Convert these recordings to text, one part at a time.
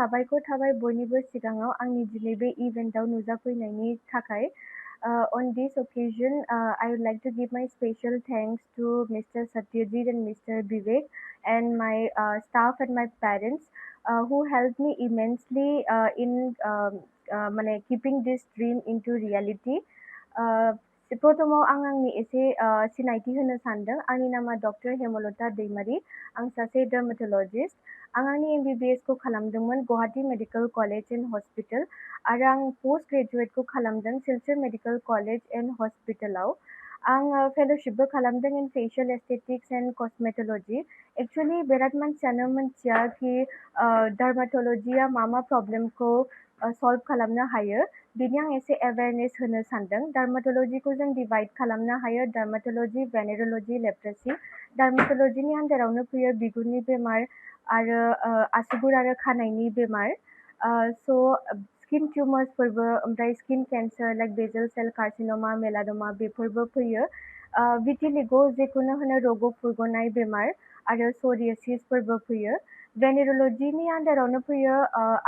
साबायखर थाबाय बयनिबो सिगाङाव आंनि दिनै बे इभेन्टआव नुजाफैनायनि थाखाय। On this occasion, I would like to give my special thanks to Mr. Satyajit and Mr. Vivek and my staff and my parents who helped me immensely in keeping this dream into reality. प्रथमाव आं आंनि एसे सिनायथि होनो सानदों। आंनि नामा doctor Hemlata Daimary. आं सासे डार्मेटोलजिस्ट। आं आंनि MBBS खौ खालामदोंमोन Guwahati medical college and hospital आरो आं पोस्ट ग्रेजुवेटखौ खालामदों सिलचर मेडिकल कलेज एन्ड हस्पिटालाव। आं फेल'शिपबो खालामदों इन फेशियल एस्थेटिक्स एन्ड कस्मेटोलजि। एक्चुअलि बिराद मानसियानो मिथिया कि डार्मेटोलजिया मा प्रब्लेमखौ सल्भ खालामनो हायो। बिनि आं एसे एवेयारनेस होनो सानदों। डार्मेटोलजिखौ जों डिभाइड खालामनो हायो डार्मेटोलजि, भेनेरोलजि, लेप्रेसि। डार्मेटोलजिनि आन्दारावनो फैयो बिगुरनि बेमार आरो आसुगुर आरो खानाइनि बेमार। स्किन टिउमार्सफोरबो ओमफ्राय स्किन केन्सार लाइक बेजल सेल कार्सिनोमा, मेलानोमा बेफोरबो फैयो। विटिलिग' जेखौनो होनो रग' फुरग'नाय बेमार आरो सरियासिसफोरबो फैयो। भेनेरोलजिनि आन्दारावनो फैयो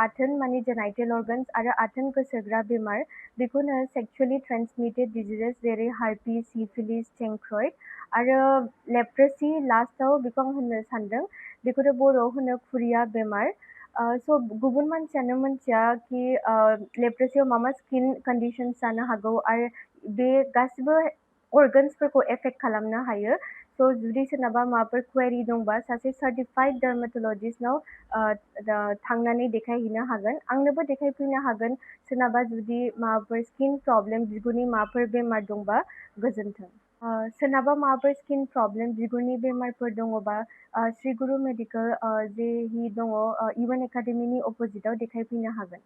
आथोन माने जेनाइटेल अर्गान्स आरो आथोन गोसोग्रा बेमार। बेखौनो सेक्सुवेलि ट्रान्समिटेड डिजिजेस जेरै हार्पिस, सिफिलिस, चेंक्रइड आरो लेप्रेसि लास्टआव बेखौ आं होननो सानदों। बेखौथ' बर'आव होनो खुरिया बेमार। गुबुन मानसियानो मिथिया कि लेप्रेसियाव मा स्किन कन्डिशन्स जानो हागौ आरो बे गासिबो अर्गान्सफोरखौ एफेक्ट खालामनो हायो। जुदि सोरनाबा माबाफोर क्वेरि दंबा सासे सार्टिफाइड डार्मेटोलजिस्टनाव थांनानै देखायहैनो हागोन। आंनोबो देखायफैनो हागोन सोरनाबा जुदि माबाफोर स्किन प्रब्लेम बिगुरनि माबाफोर बेमार दंबा। गोजोन्थों। सोरनाबा माबाफोर स्किन प्रब्लेम बिगुरनि बेमारफोर दङबा श्री गुरु मेडिकेल जे दङ इउएन एकाडेमिनि अपोजिटआव देखायफैनो हागोन।